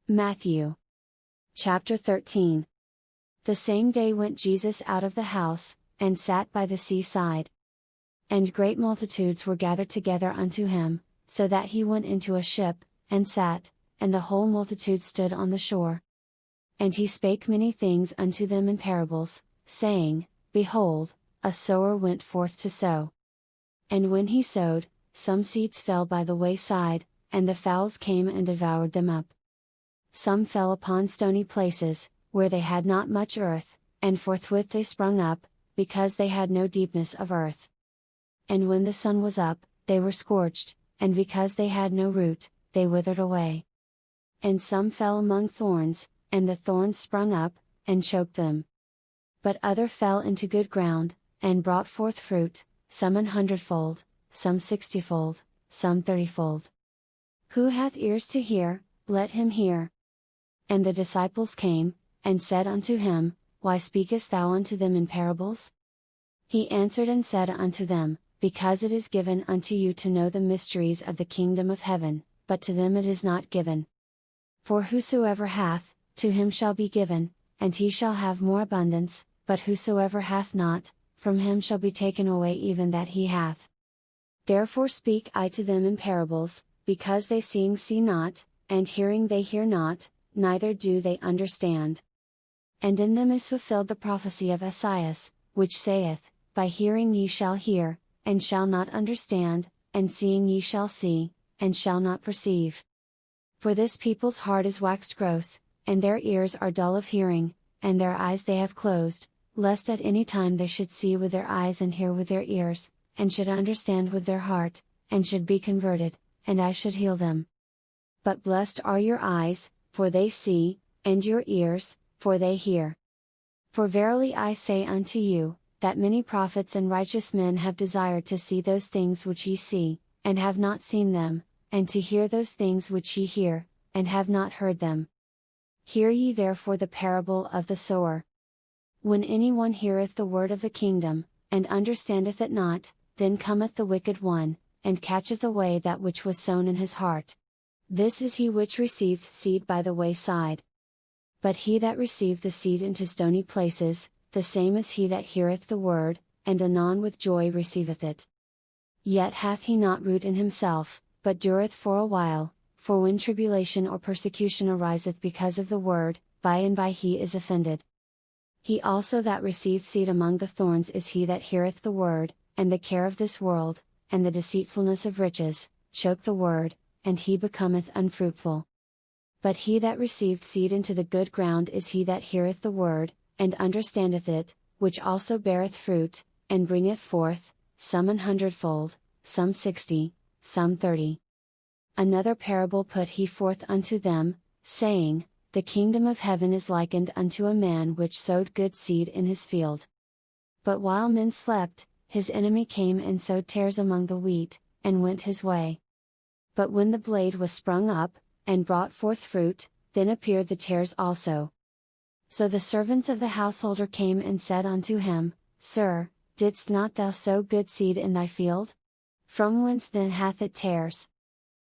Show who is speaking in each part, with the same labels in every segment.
Speaker 1: Matthew chapter 13. The same day went Jesus out of the house, and sat by the seaside. And great multitudes were gathered together unto him, so that he went into a ship, and sat, and the whole multitude stood on the shore. And he spake many things unto them in parables, saying, Behold, a sower went forth to sow. And when he sowed, some seeds fell by the wayside, and the fowls came and devoured them up. Some fell upon stony places, where they had not much earth, and forthwith they sprung up, because they had no deepness of earth. And when the sun was up, they were scorched, and because they had no root, they withered away. And some fell among thorns, and the thorns sprung up, and choked them. But other fell into good ground, and brought forth fruit, some 100-fold, some 60-fold, some 30-fold. Who hath ears to hear, let him hear. And the disciples came, and said unto him, Why speakest thou unto them in parables? He answered and said unto them, Because it is given unto you to know the mysteries of the kingdom of heaven, but to them it is not given. For whosoever hath, to him shall be given, and he shall have more abundance, but whosoever hath not, from him shall be taken away even that he hath. Therefore speak I to them in parables, because they seeing see not, and hearing they hear not, neither do they understand. And in them is fulfilled the prophecy of Esaias, which saith, By hearing ye shall hear, and shall not understand, and seeing ye shall see, and shall not perceive. For this people's heart is waxed gross, and their ears are dull of hearing, and their eyes they have closed, lest at any time they should see with their eyes and hear with their ears, and should understand with their heart, and should be converted, and I should heal them. But blessed are your eyes, for they see, and your ears, for they hear. For verily I say unto you, that many prophets and righteous men have desired to see those things which ye see, and have not seen them, and to hear those things which ye hear, and have not heard them. Hear ye therefore the parable of the sower. When any one heareth the word of the kingdom, and understandeth it not, then cometh the wicked one, and catcheth away that which was sown in his heart. This is he which received seed by the wayside. But he that received the seed into stony places, the same is he that heareth the word, and anon with joy receiveth it. Yet hath he not root in himself, but dureth for a while, for when tribulation or persecution ariseth because of the word, by and by he is offended. He also that received seed among the thorns is he that heareth the word, and the care of this world, and the deceitfulness of riches, choke the word, and he becometh unfruitful. But he that received seed into the good ground is he that heareth the word, and understandeth it, which also beareth fruit, and bringeth forth, some 100-fold, some 60, some 30. Another parable put he forth unto them, saying, The kingdom of heaven is likened unto a man which sowed good seed in his field. But while men slept, his enemy came and sowed tares among the wheat, and went his way. But when the blade was sprung up, and brought forth fruit, then appeared the tares also. So the servants of the householder came and said unto him, Sir, didst not thou sow good seed in thy field? From whence then hath it tares?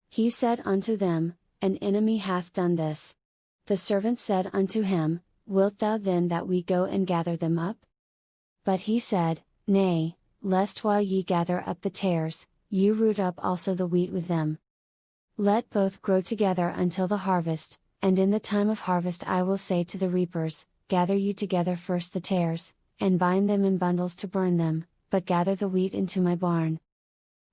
Speaker 1: He said unto them, An enemy hath done this. The servants said unto him, Wilt thou then that we go and gather them up? But he said, Nay, lest while ye gather up the tares, ye root up also the wheat with them. Let both grow together until the harvest, and in the time of harvest I will say to the reapers, Gather ye together first the tares, and bind them in bundles to burn them, but gather the wheat into my barn.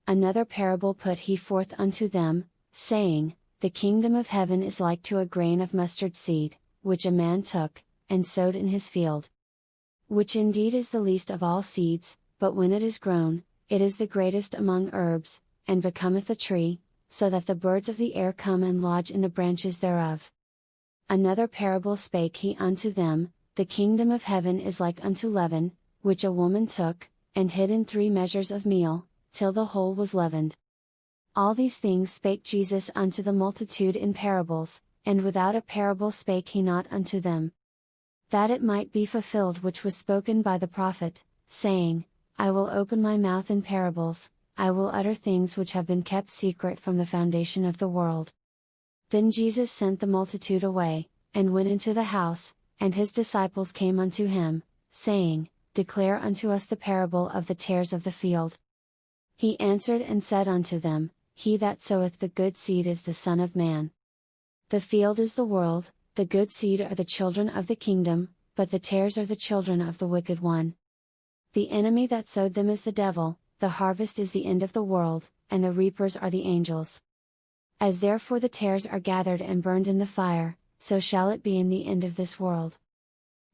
Speaker 1: Another parable put he forth unto them, saying, The kingdom of heaven is like to a grain of mustard seed, which a man took, and sowed in his field. Which indeed is the least of all seeds, but when it is grown, it is the greatest among herbs, and becometh a tree, so that the birds of the air come and lodge in the branches thereof. Another parable spake he unto them, The kingdom of heaven is like unto leaven, which a woman took, and hid in 3 measures of meal, till the whole was leavened. All these things spake Jesus unto the multitude in parables, and without a parable spake he not unto them. That it might be fulfilled which was spoken by the prophet, saying, I will open my mouth in parables, I will utter things which have been kept secret from the foundation of the world. Then Jesus sent the multitude away, and went into the house, and his disciples came unto him, saying, Declare unto us the parable of the tares of the field. He answered and said unto them, He that soweth the good seed is the Son of Man. The field is the world, the good seed are the children of the kingdom, but the tares are the children of the wicked one. The enemy that sowed them is the devil, the harvest is the end of the world, and the reapers are the angels. As therefore the tares are gathered and burned in the fire, so shall it be in the end of this world.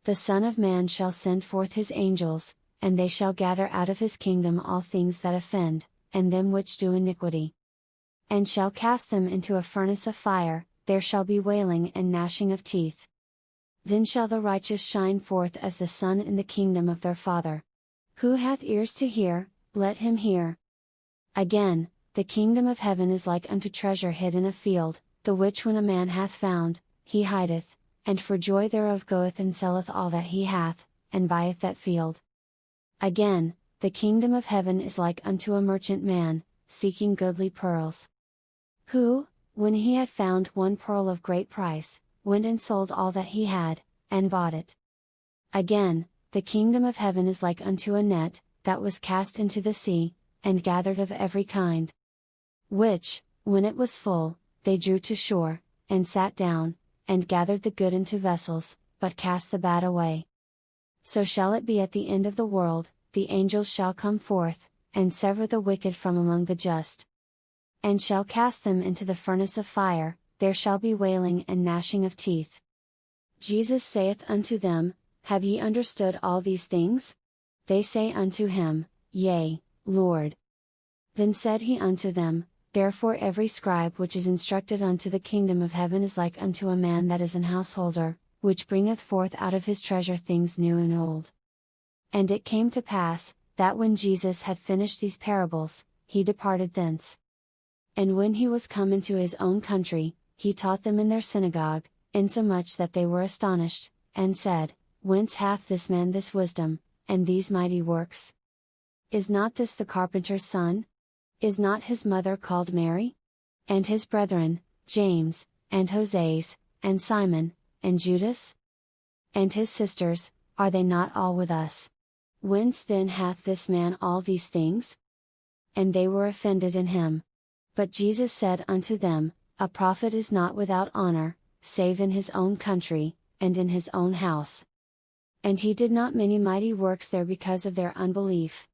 Speaker 1: The Son of Man shall send forth his angels, and they shall gather out of his kingdom all things that offend, and them which do iniquity. And shall cast them into a furnace of fire, there shall be wailing and gnashing of teeth. Then shall the righteous shine forth as the sun in the kingdom of their Father. Who hath ears to hear, let him hear. Again, the kingdom of heaven is like unto treasure hid in a field, the which when a man hath found, he hideth, and for joy thereof goeth and selleth all that he hath, and buyeth that field. Again, the kingdom of heaven is like unto a merchant man, seeking goodly pearls. Who, when he had found one pearl of great price, went and sold all that he had, and bought it. Again, the kingdom of heaven is like unto a net, that was cast into the sea, and gathered of every kind. Which, when it was full, they drew to shore, and sat down, and gathered the good into vessels, but cast the bad away. So shall it be at the end of the world, the angels shall come forth, and sever the wicked from among the just. And shall cast them into the furnace of fire, there shall be wailing and gnashing of teeth. Jesus saith unto them, Have ye understood all these things? They say unto him, Yea, Lord. Then said he unto them, Therefore every scribe which is instructed unto the kingdom of heaven is like unto a man that is an householder, which bringeth forth out of his treasure things new and old. And it came to pass, that when Jesus had finished these parables, he departed thence. And when he was come into his own country, he taught them in their synagogue, insomuch that they were astonished, and said, Whence hath this man this wisdom, and these mighty works? Is not this the carpenter's son? Is not his mother called Mary? And his brethren, James, and Joses, and Simon, and Judas? And his sisters, are they not all with us? Whence then hath this man all these things? And they were offended in him. But Jesus said unto them, A prophet is not without honor, save in his own country, and in his own house. And he did not many mighty works there because of their unbelief.